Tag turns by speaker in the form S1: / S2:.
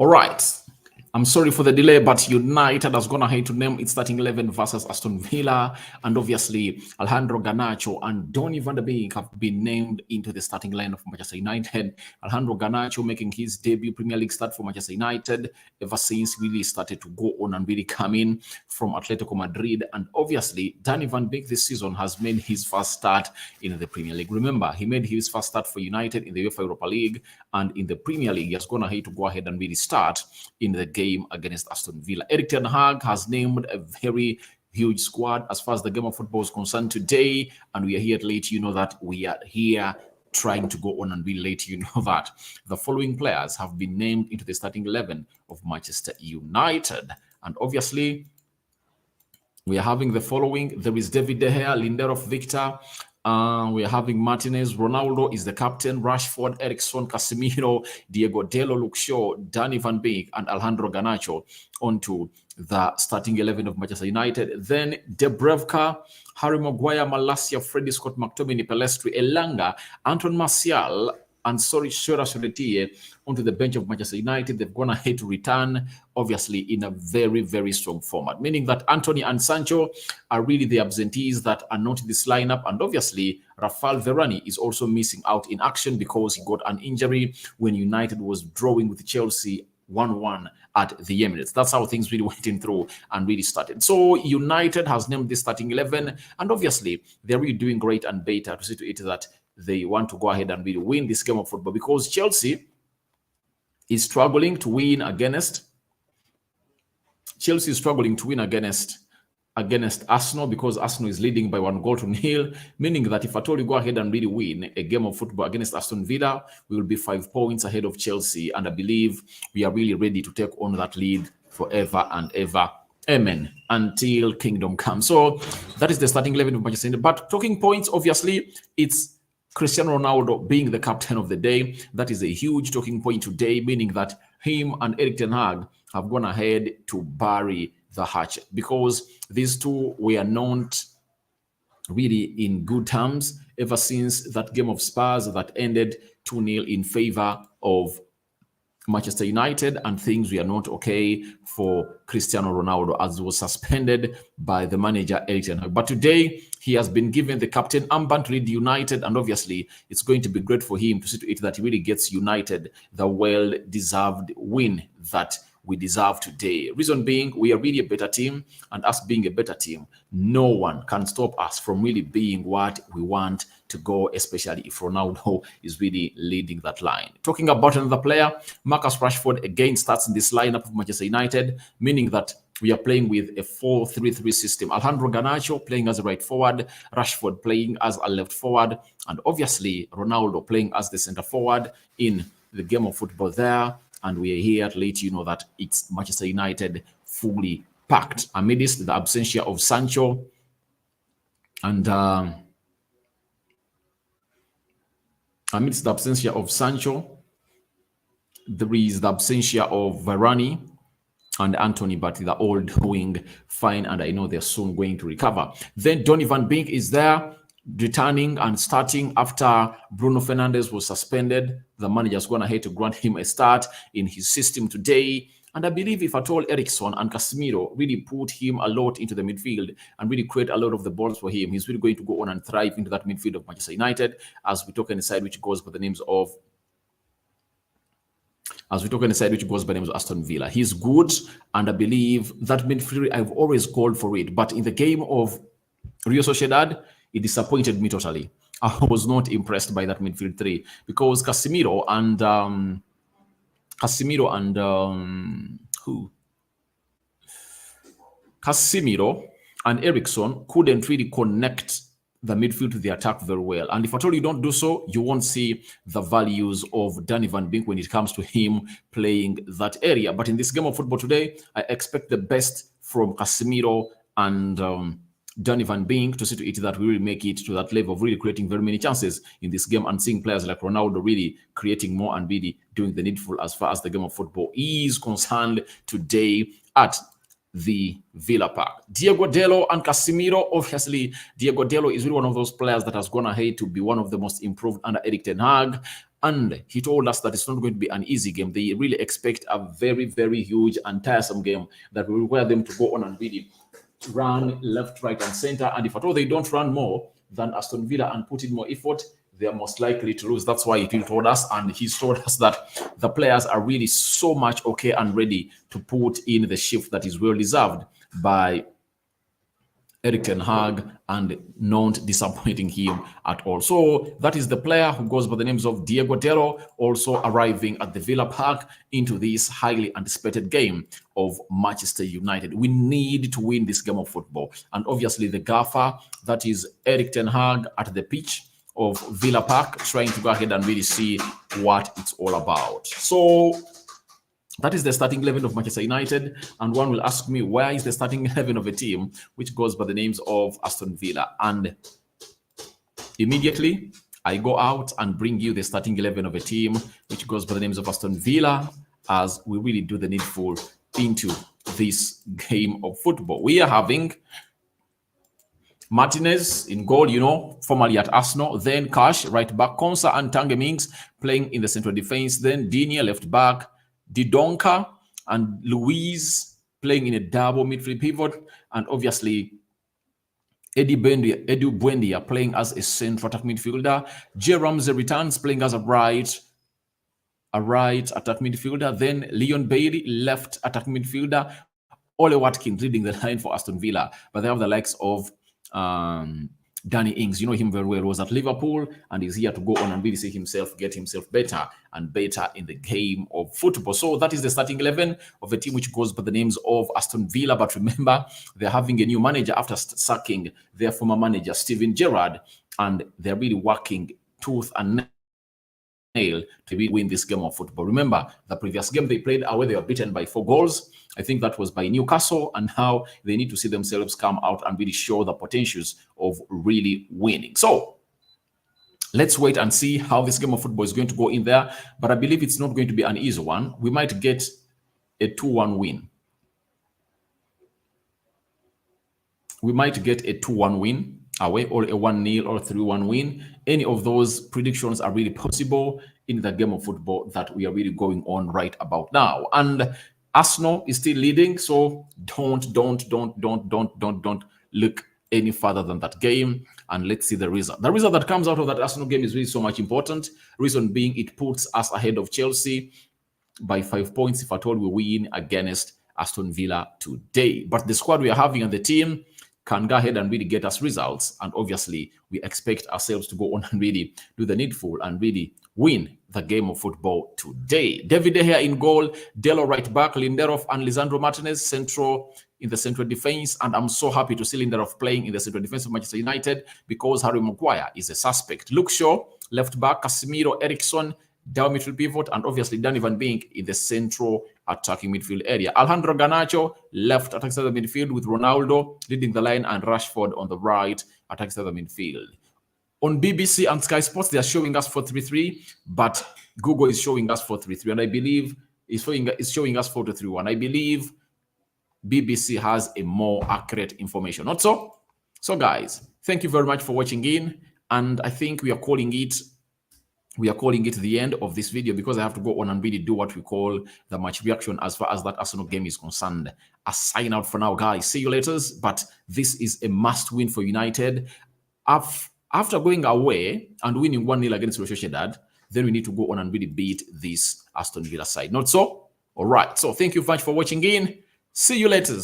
S1: All right. I'm sorry for the delay, but United has gone ahead to name its starting 11 versus Aston Villa. And obviously, Alejandro Garnacho and Donny van de Beek have been named into the starting line of Manchester United. Alejandro Garnacho making his debut Premier League start for Manchester United ever since really started to go on and really come in from Atletico Madrid. And obviously, Donny van Beek this season has made his first start in the Premier League. Remember, he made his first start for United in the UEFA Europa League, and in the Premier League, he has gone ahead to go ahead and really start in the game against Aston Villa. Erik ten Hag has named a very huge squad as far as the game of football is concerned today, and we are here to let you know that we are here trying to go on and we let you know that the following players have been named into the starting 11 of Manchester United. And obviously, we are having the following. There is David De Gea, Lindelof, Victor. We are having Martinez. Ronaldo is the captain. Rashford, Eriksen, Casemiro, Diego Delo, Luke Shaw, Donny van Beek, and Alejandro Garnacho onto the starting 11 of Manchester United. Then Dubravka, Harry Maguire, Malacia, Freddie Scott, McTominay, Pelestri, Elanga, Anton Martial, and Shora Soletie onto the bench of Manchester United. They've gone ahead to return, obviously, in a very, very strong format, meaning that Anthony and Sancho are really the absentees that are not in this lineup. And obviously, Rafael Varane is also missing out in action because he got an injury when United was drawing with Chelsea 1-1 at the Emirates. That's how things really went in through and really started. So United has named this starting 11, and obviously, they're really doing great and better to see to it that they want to go ahead and really win this game of football, because Chelsea is struggling to win against Arsenal, because Arsenal is leading by 1-0, meaning that if at all you go ahead and really win a game of football against Aston Villa, we will be 5 points ahead of Chelsea, and I believe we are really ready to take on that lead forever and ever. Amen. Until kingdom comes. So that is the starting 11 of Manchester United. But talking points, obviously, it's Cristiano Ronaldo being the captain of the day. That is a huge talking point today, meaning that him and Erik ten Hag have gone ahead to bury the hatchet, because these two were not really in good terms ever since that game of Spurs that ended 2-0 in favor of Manchester United, and things were not okay for Cristiano Ronaldo, as he was suspended by the manager Erik ten Hag. But today, he has been given the captain armband to lead United, and obviously, it's going to be great for him to see to it that he really gets United the well-deserved win that we deserve today. Reason being, we are really a better team, and us being a better team, no one can stop us from really being what we want to go, especially if Ronaldo is really leading that line. Talking about another player, Marcus Rashford again starts in this lineup of Manchester United, meaning that we are playing with a 4-3-3 system. Alejandro Garnacho playing as a right forward, Rashford playing as a left forward, and obviously Ronaldo playing as the center forward in the game of football there. And we are here to let you know that it's Manchester United fully packed amidst the absentia of Sancho and amidst the absentia of Sancho, there is the absentia of Varane and Anthony, but they're all doing fine, and I know they're soon going to recover. Then Donny van Beek is there, returning and starting after Bruno Fernandes was suspended. The manager's gone ahead to grant him a start in his system today. And I believe if at all Eriksen and Casemiro really put him a lot into the midfield and really create a lot of the balls for him, he's really going to go on and thrive into that midfield of Manchester United, as we talk on the side which goes by the names of Aston Villa. He's good, and I believe that midfield, I've always called for it. But in the game of Real Sociedad, it disappointed me totally. I was not impressed by that midfield three, because Casemiro and Eriksen couldn't really connect the midfield to the attack very well. And if at all you don't do so, you won't see the values of Donny van Beek when it comes to him playing that area. But in this game of football today, I expect the best from Casemiro and Donny van Beek to see to it that we really make it to that level of really creating very many chances in this game, and seeing players like Ronaldo really creating more and really doing the needful as far as the game of football is concerned today at the Villa Park. Diego Dello and Casemiro. Obviously, Diego Dello is really one of those players that has gone ahead to be one of the most improved under Erik ten Hag. And he told us that it's not going to be an easy game. They really expect a very, very huge and tiresome game that will require them to go on and really run left, right, and center. And if at all they don't run more than Aston Villa and put in more effort, they are most likely to lose. That's why he told us, and he told us that the players are really so much okay and ready to put in the shift that is well deserved by Erik ten Hag and not disappointing him at all. So that is the player who goes by the names of Diego Dello, also arriving at the Villa Park into this highly anticipated game of Manchester United. We need to win this game of football. And obviously the gaffer, that is Erik ten Hag at the pitch of Villa Park, trying to go ahead and really see what it's all about. So that is the starting 11 of Manchester United. And one will ask me, where is the starting 11 of a team which goes by the names of Aston Villa? And immediately, I go out and bring you the starting 11 of a team which goes by the names of Aston Villa, as we really do the needful into this game of football. We are having Martinez in goal, formerly at Arsenal. Then Cash, right back. Konsa and Tange Mings playing in the central defense. Then Digne, left back. Didonka and Luiz playing in a double midfield pivot. And obviously, Edu Buendia playing as a central attack midfielder. J. Ramsey returns playing as a right attack midfielder. Then Leon Bailey, left attack midfielder. Ole Watkins leading the line for Aston Villa. But they have the likes of Danny Ings. You know him very well. He was at Liverpool and is here to go on and really see himself, get himself better and better in the game of football. So that is the starting 11 of a team which goes by the names of Aston Villa. But remember, they're having a new manager after sacking their former manager, Steven Gerrard, and they're really working tooth and nail to win this game of football. Remember, the previous game they played away, they were beaten by 4 goals. I think that was by Newcastle, and now they need to see themselves come out and really show the potentials of really winning. So let's wait and see how this game of football is going to go in there. But I believe it's not going to be an easy one. We might get a 2-1 win. We might get a 2-1 win away, or a 1-0 or 3-1 win. Any of those predictions are really possible in the game of football that we are really going on right about now. And Arsenal is still leading, so don't look any further than that game, and let's see the result. The result that comes out of that Arsenal game is really so much important. Reason being, it puts us ahead of Chelsea by 5 points if at all we win against Aston Villa today. But the squad we are having and the team can go ahead and really get us results, and obviously we expect ourselves to go on and really do the needful and really win the game of football today. David De Gea in goal, Dello right back, Lindelof and Lisandro Martinez central in the central defense. And I'm so happy to see Lindelof playing in the central defense of Manchester United because Harry Maguire is a suspect. Luke Shaw left back, Casemiro, Eriksson down midfield pivot, and obviously Danny Van Beek in the central attacking midfield area. Alejandro Garnacho left attacking center midfield with Ronaldo leading the line and Rashford on the right attacking center midfield. On BBC and Sky Sports, they are showing us 4-3-3, but Google is showing us 4-3-3, and I believe it's showing us 4-3-1. I believe BBC has a more accurate information. Not so? So, guys, thank you very much for watching in, and I think we are calling it the end of this video because I have to go on and really do what we call the match reaction as far as that Arsenal game is concerned. A sign out for now, guys. See you later. But this is a must win for United. After going away and winning 1-0 against Real Sociedad, then we need to go on and really beat this Aston Villa side. Not so? All right. So thank you very much for watching in. See you later.